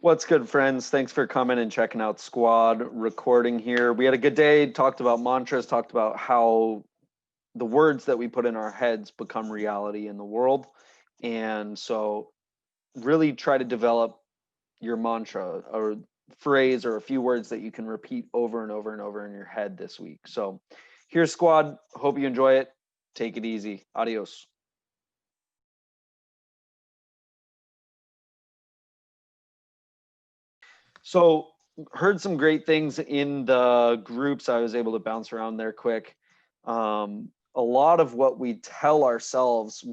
What's good, friends? Thanks for coming and checking out Squad Recording here. We had a good day, talked about mantras, talked about how the words that we put in our heads become reality in the world. And so really try to develop your mantra or phrase or a few words that you can repeat over and over and over in your head this week. So here's Squad. Hope you enjoy it. Take it easy. Adios. So heard some great things in the groups. I was able to bounce around there quick. A lot of what we tell ourselves,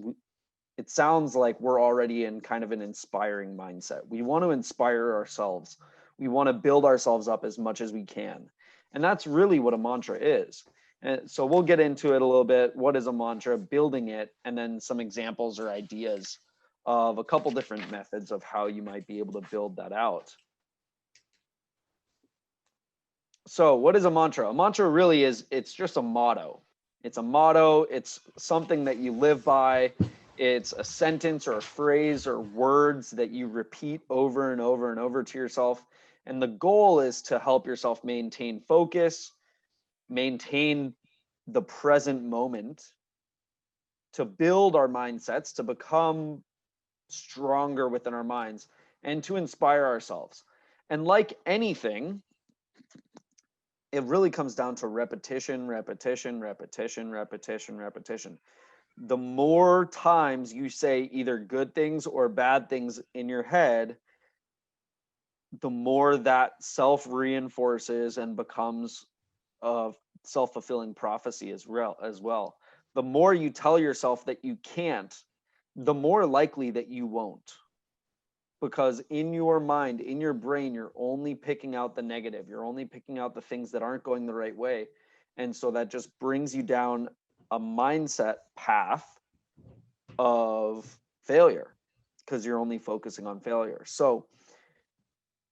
it sounds like we're already in kind of an inspiring mindset. We want to inspire ourselves. We want to build ourselves up as much as we can. And that's really what a mantra is. And so we'll get into it a little bit. What is a mantra, building it, and then some examples or ideas of a couple different methods of how you might be able to build that out. So what is a mantra? A mantra really is, it's just a motto. It's a motto. It's something that you live by. It's a sentence or a phrase or words that you repeat over and over and over to yourself. And the goal is to help yourself maintain focus, maintain the present moment, to build our mindsets, to become stronger within our minds, and to inspire ourselves. And like anything, it really comes down to repetition, repetition, repetition, repetition, repetition. The more times you say either good things or bad things in your head, the more that self-reinforces and becomes a self-fulfilling prophecy as well. The more you tell yourself that you can't, the more likely that you won't. Because in your mind, in your brain, you're only picking out the negative. You're only picking out the things that aren't going the right way. And so that just brings you down a mindset path of failure because you're only focusing on failure. So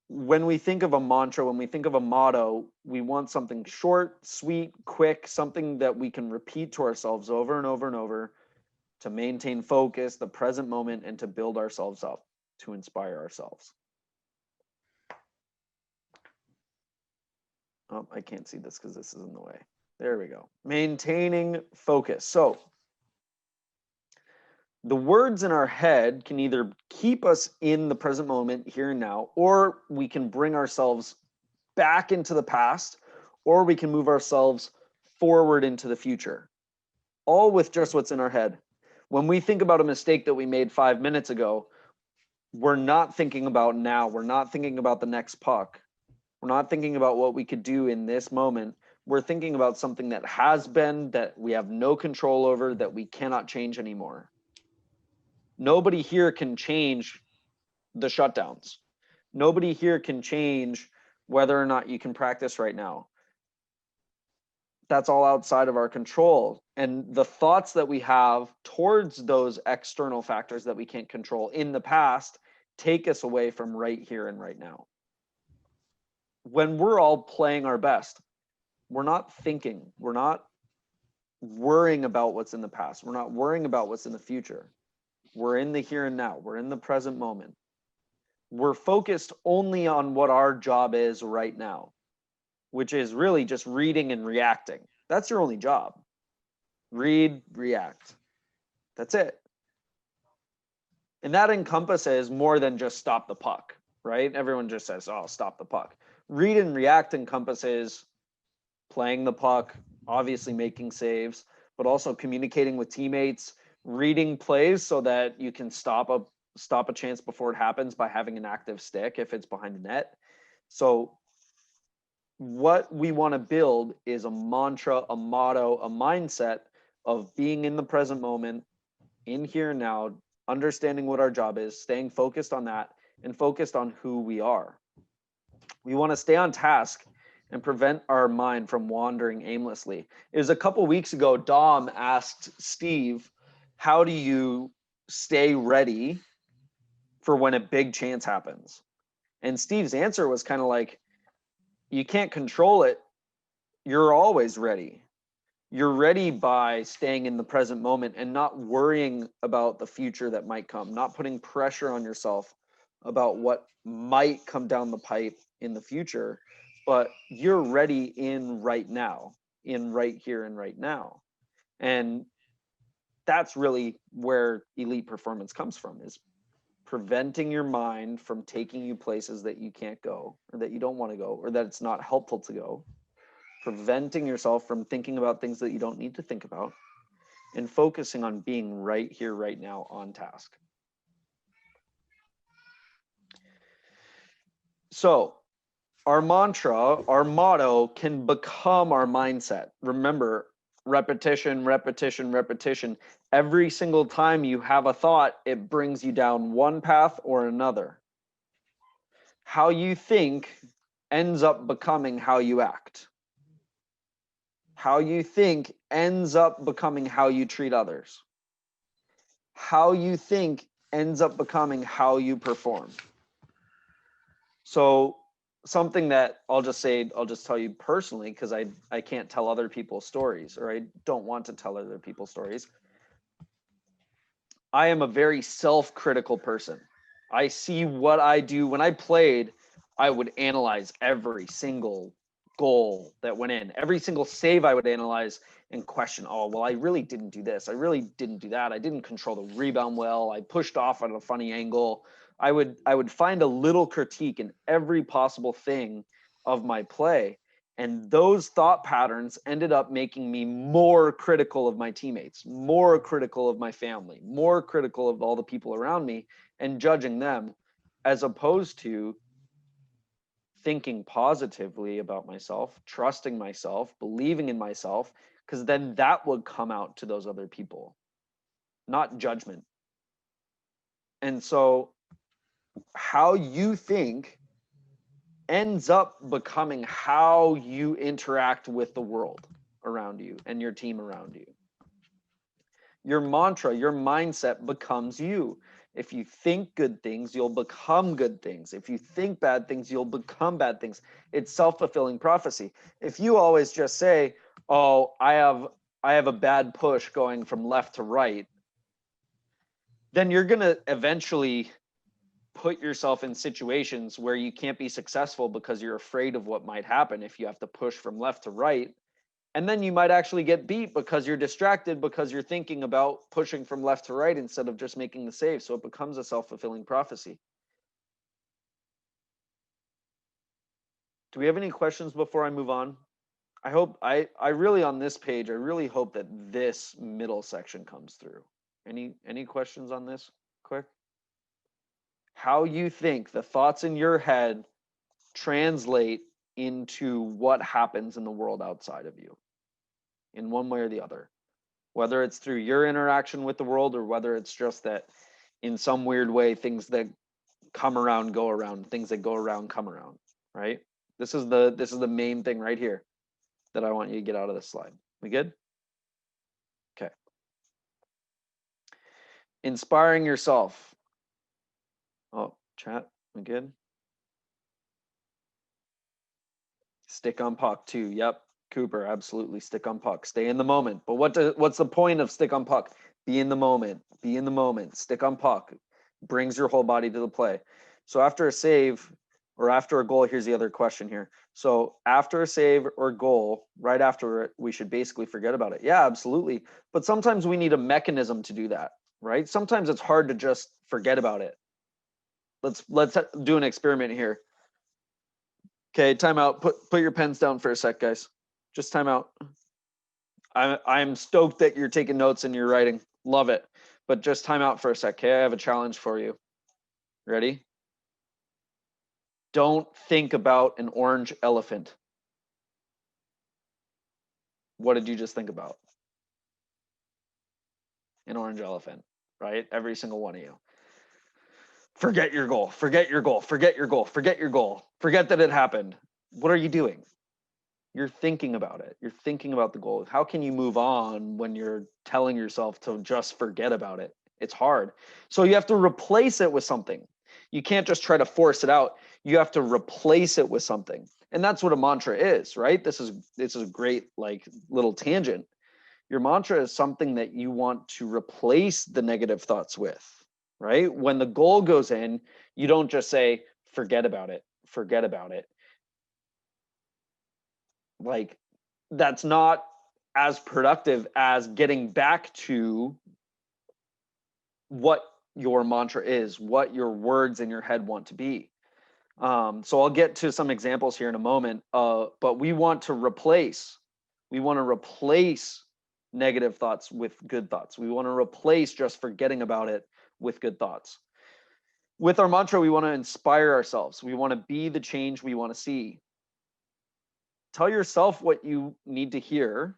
when we think of a mantra, when we think of a motto, we want something short, sweet, quick, something that we can repeat to ourselves over and over and over to maintain focus, the present moment, and to build ourselves up, to inspire ourselves. Oh, I can't see this because this is in the way. There we go. Maintaining focus. So the words in our head can either keep us in the present moment here and now, or we can bring ourselves back into the past, or we can move ourselves forward into the future, all with just what's in our head. When we think about a mistake that we made 5 minutes ago, we're not thinking about now. We're not thinking about the next puck. We're not thinking about what we could do in this moment. We're thinking about something that has been, that we have no control over, that we cannot change anymore. Nobody here can change the shutdowns. Nobody here can change whether or not you can practice right now. That's all outside of our control. And the thoughts that we have towards those external factors that we can't control in the past take us away from right here and right now. When we're all playing our best, we're not thinking, we're not worrying about what's in the past, we're not worrying about what's in the future. We're in the here and now, we're in the present moment. We're focused only on what our job is right now, which is really just reading and reacting. That's your only job. Read, react. That's it. And that encompasses more than just stop the puck, right? Everyone just says, oh, stop the puck. Read and react encompasses playing the puck, obviously making saves, but also communicating with teammates, reading plays so that you can stop a chance before it happens by having an active stick if it's behind the net. So what we want to build is a mantra, a motto, a mindset of being in the present moment, in here and now, understanding what our job is, staying focused on that, and focused on who we are. We want to stay on task and prevent our mind from wandering aimlessly. It was a couple weeks ago, Dom asked Steve, how do you stay ready for when a big chance happens? And Steve's answer was kind of like, you can't control it. You're always ready. You're ready by staying in the present moment and not worrying about the future that might come, not putting pressure on yourself about what might come down the pipe in the future, but you're ready in right now, in right here and right now. And that's really where elite performance comes from, is preventing your mind from taking you places that you can't go, or that you don't want to go, or that it's not helpful to go, preventing yourself from thinking about things that you don't need to think about, and focusing on being right here, right now, on task. So our mantra, our motto can become our mindset. Remember, repetition, repetition, repetition. Every single time you have a thought, it brings you down one path or another. How you think ends up becoming how you act. How you think ends up becoming how you treat others. How you think ends up becoming how you perform. So something that I'll just tell you personally, because I can't tell other people's stories, or I don't want to tell other people's stories. I am a very self-critical person. I see what I do. When I played, I would analyze every single goal that went in, every single save I would analyze and question, oh, well, I really didn't do this. I really didn't do that. I didn't control the rebound well. I pushed off at a funny angle. I would find a little critique in every possible thing of my play. And those thought patterns ended up making me more critical of my teammates, more critical of my family, more critical of all the people around me, and judging them, as opposed to thinking positively about myself, trusting myself, believing in myself, because then that would come out to those other people, not judgment. And so how you think ends up becoming how you interact with the world around you and your team around you. Your mantra, your mindset becomes you. If you think good things, you'll become good things. If you think bad things, you'll become bad things. It's self-fulfilling prophecy. If you always just say, oh, I have a bad push going from left to right, then you're going to eventually put yourself in situations where you can't be successful because you're afraid of what might happen if you have to push from left to right. And then you might actually get beat because you're distracted, because you're thinking about pushing from left to right instead of just making the save. So it becomes a self-fulfilling prophecy. Do we have any questions before I move on? I hope I really, on this page, I really hope that this middle section comes through. Any questions on this quick? How you think, the thoughts in your head translate into what happens in the world outside of you in one way or the other, whether it's through your interaction with the world, or whether it's just that in some weird way, things that come around go around, things that go around come around, right? This is the main thing right here that I want you to get out of this slide. We good? Okay. Inspiring yourself. Oh, chat, we good? Stick on puck too. Yep. Cooper, absolutely. Stick on puck. Stay in the moment. But what's the point of stick on puck? Be in the moment. Be in the moment. Stick on puck. Brings your whole body to the play. So after a save or after a goal, here's the other question here. So after a save or goal, right after it, we should basically forget about it. Yeah, absolutely. But sometimes we need a mechanism to do that, right? Sometimes it's hard to just forget about it. Let's do an experiment here. Okay, time out. Put your pens down for a sec, guys. Just time out. I'm stoked that you're taking notes and you're writing. Love it. But just time out for a sec, okay? I have a challenge for you. Ready? Don't think about an orange elephant. What did you just think about? An orange elephant, right? Every single one of you. Forget your goal. Forget your goal. Forget your goal. Forget your goal. Forget that it happened. What are you doing? You're thinking about it. You're thinking about the goal. How can you move on when you're telling yourself to just forget about it? It's hard. So you have to replace it with something. You can't just try to force it out. You have to replace it with something. And that's what a mantra is, right? This is a great like little tangent. Your mantra is something that you want to replace the negative thoughts with. right? When the goal goes in, you don't just say, forget about it, forget about it. Like, that's not as productive as getting back to what your mantra is, what your words in your head want to be. So I'll get to some examples here in a moment, but we want to replace negative thoughts with good thoughts. We want to replace just forgetting about it with good thoughts. With our mantra, we want to inspire ourselves. We want to be the change we want to see. Tell yourself what you need to hear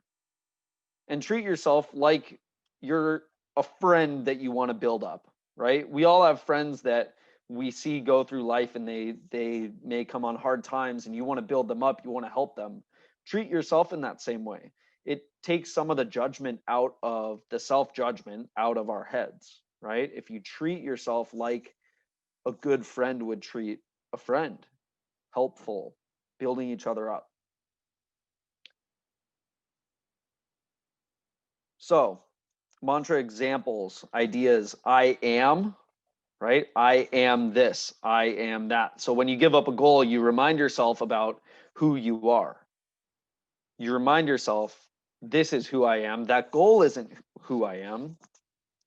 and treat yourself like you're a friend that you want to build up, right? We all have friends that we see go through life and they may come on hard times and you want to build them up, you want to help them. Treat yourself in that same way. It takes some of the judgment out of the self-judgment out of our heads, right? If you treat yourself like a good friend would treat a friend, helpful, building each other up. So, mantra examples, ideas. I am, right? I am this, I am that. So when you give up a goal, you remind yourself about who you are. You remind yourself, this is who I am. That goal isn't who I am.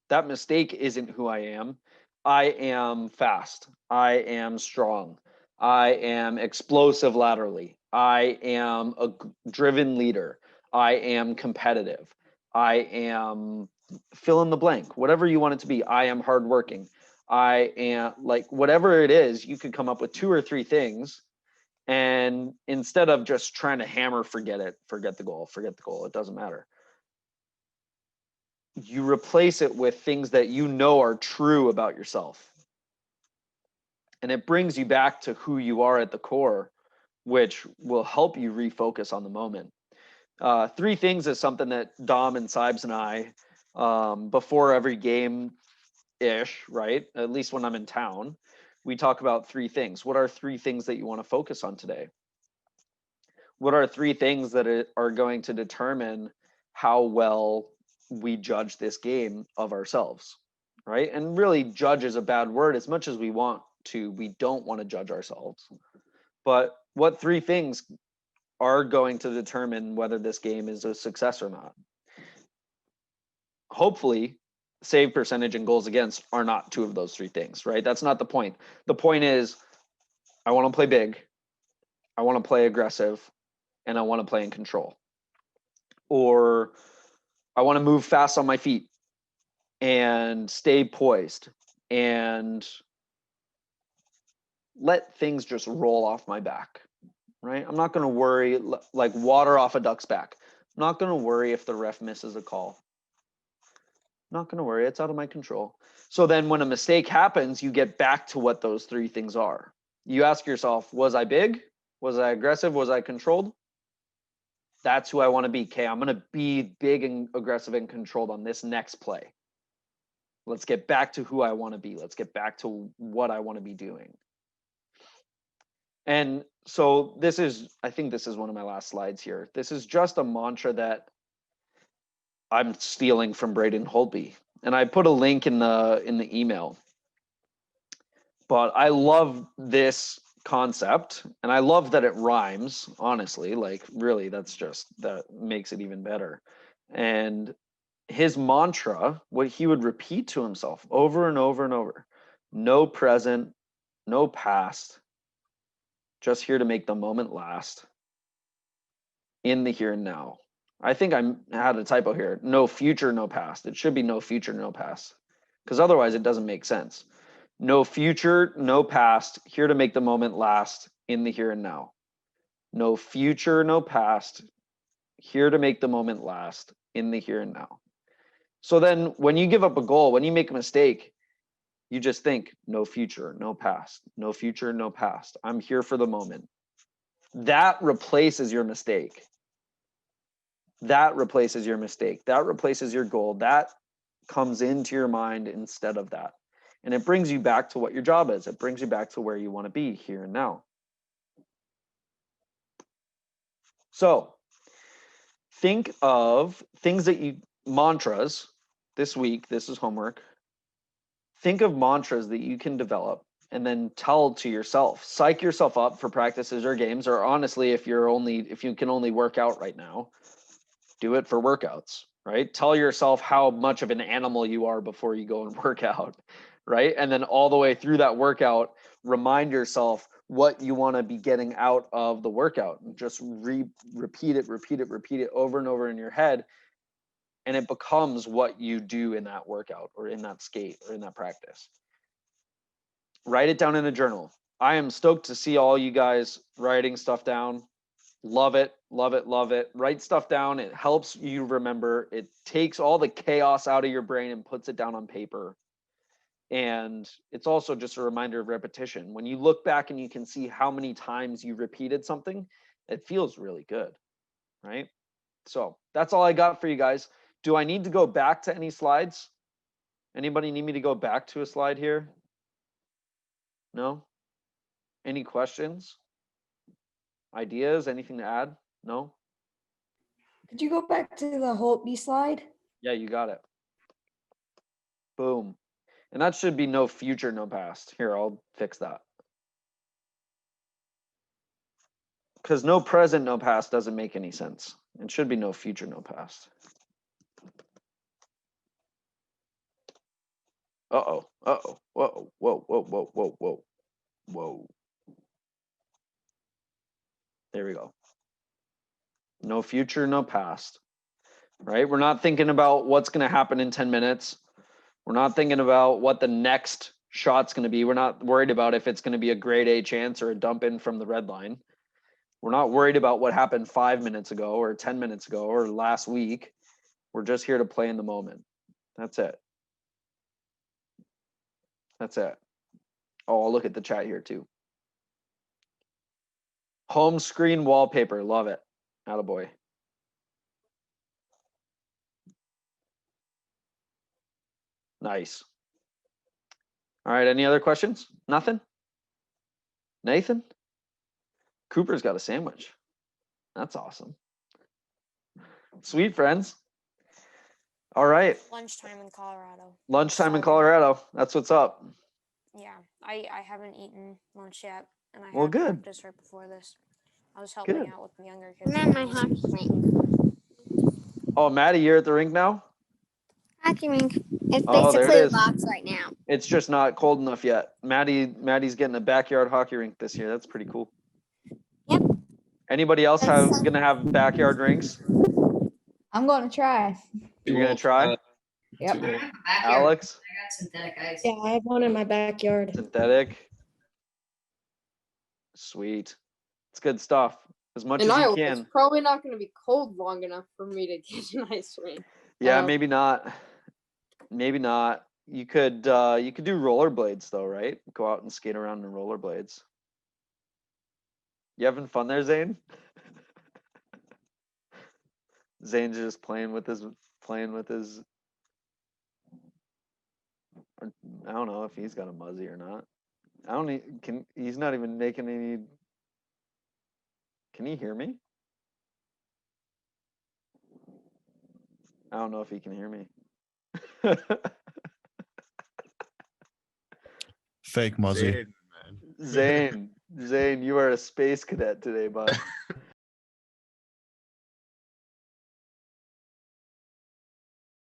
That mistake isn't who I am. I am fast. I am strong. I am explosive laterally. I am a driven leader. I am competitive. I am fill in the blank, whatever you want it to be. I am hardworking. I am, like, whatever it is, you could come up with 2 or 3 things. And instead of just trying to hammer, forget it, forget the goal, it doesn't matter. You replace it with things that you know are true about yourself. And it brings you back to who you are at the core, which will help you refocus on the moment. 3 things is something that Dom and Sibes and I, before every game-ish, right? At least when I'm in town, we talk about 3 things. What are 3 things that you want to focus on today? What are 3 things that are going to determine how well we judge this game of ourselves, right? And really, judge is a bad word. As much as we don't want to judge ourselves. But what 3 things are going to determine whether this game is a success or not? Hopefully, save percentage and goals against are not 2 of those 3 things, right? That's not the point. The point is, I want to play big, I want to play aggressive, and I want to play in control. Or I want to move fast on my feet and stay poised and let things just roll off my back, right? I'm not going to worry, like water off a duck's back. I'm not going to worry if the ref misses a call. I'm not going to worry. It's out of my control. So then when a mistake happens, you get back to what those 3 things are. You ask yourself, was I big? Was I aggressive? Was I controlled? That's who I want to be. Okay, I'm going to be big and aggressive and controlled on this next play. Let's get back to who I want to be. Let's get back to what I want to be doing. And so I think this is one of my last slides here. This is just a mantra that I'm stealing from Braden Holtby. And I put a link in the email. But I love this concept and I love that it rhymes, honestly. Like, really, that makes it even better. And his mantra, what he would repeat to himself over and over and over: no present, no past, just here to make the moment last, in the here and now. I think I had a typo here. No future, no past. It should be no future, no past, because otherwise it doesn't make sense. No future, no past, here to make the moment last, in the here and now. No future, no past, here to make the moment last, in the here and now. So then when you give up a goal, when you make a mistake, you just think, no future, no past, no future, no past. I'm here for the moment. That replaces your mistake. That replaces your mistake. That replaces your goal. That comes into your mind instead of that. And it brings you back to what your job is. It brings you back to where you want to be here and now. So think of things that mantras this week. This is homework. think of mantras that you can develop and then tell to yourself. Psych yourself up for practices or games, or honestly, if you can only work out right now, do it for workouts, right? Tell yourself how much of an animal you are before you go and work out, right? And then all the way through that workout, remind yourself what you want to be getting out of the workout, and just repeat it over and over in your head. And it becomes what you do in that workout or in that skate or in that practice. Write it down in a journal. I am stoked to see all you guys writing stuff down. Love it, love it, love it. Write stuff down. It helps you remember. It takes all the chaos out of your brain and puts it down on paper. And it's also just a reminder of repetition. When you look back and you can see how many times you repeated something, it feels really good, right? So that's all I got for you guys. Do I need to go back to any slides? Anybody need me to go back to a slide here? No? Any questions? Ideas? Anything to add? No? Could you go back to the Holtby slide? Yeah, you got it. Boom. And that should be no future, no past. Here, I'll fix that. Because no present, no past doesn't make any sense. It should be no future, no past. Uh-oh, uh-oh, whoa, whoa, whoa, whoa, whoa, whoa, whoa. There we go. No future, no past, right? We're not thinking about what's going to happen in 10 minutes. We're not thinking about what the next shot's going to be. We're not worried about if it's going to be a grade A chance or a dump in from the red line. We're not worried about what happened 5 minutes ago or 10 minutes ago or last week. We're just here to play in the moment. That's it. That's it. Oh, I'll look at the chat here too. Home screen wallpaper. Love it. Attaboy. Nice. All right. Any other questions? Nothing? Nathan? Cooper's got a sandwich. That's awesome. Sweet, friends. All right. Lunchtime in Colorado. Lunchtime in Started. Colorado. That's what's up. Yeah, I haven't eaten lunch yet, and I Well, had good. practice right before this. I was helping Good. out with the younger kids. I'm at my hockey rink. Oh, Maddie, you're at the rink now? Hockey rink. It's Oh, there it basically a is. box right now. It's just not cold enough yet. Maddie's getting a backyard hockey rink this year. That's pretty cool. Yep. Anybody else gonna have backyard rinks? I'm going to try. You're gonna try? Yep. Alex? I got synthetic ice. Yeah, I have one in my backyard. Synthetic? Sweet. It's good stuff. As much In as you Iowa, can. it's probably not going to be cold long enough for me to get an ice rink. Yeah, maybe not. Maybe not. You could do rollerblades though, right? Go out and skate around in rollerblades. You having fun there, Zane? Zane's just playing with his I don't know if he's got a muzzy or not. He's not even making any. Can he hear me? I don't know if he can hear me. Fake muzzy. Zane, you are a space cadet today, bud.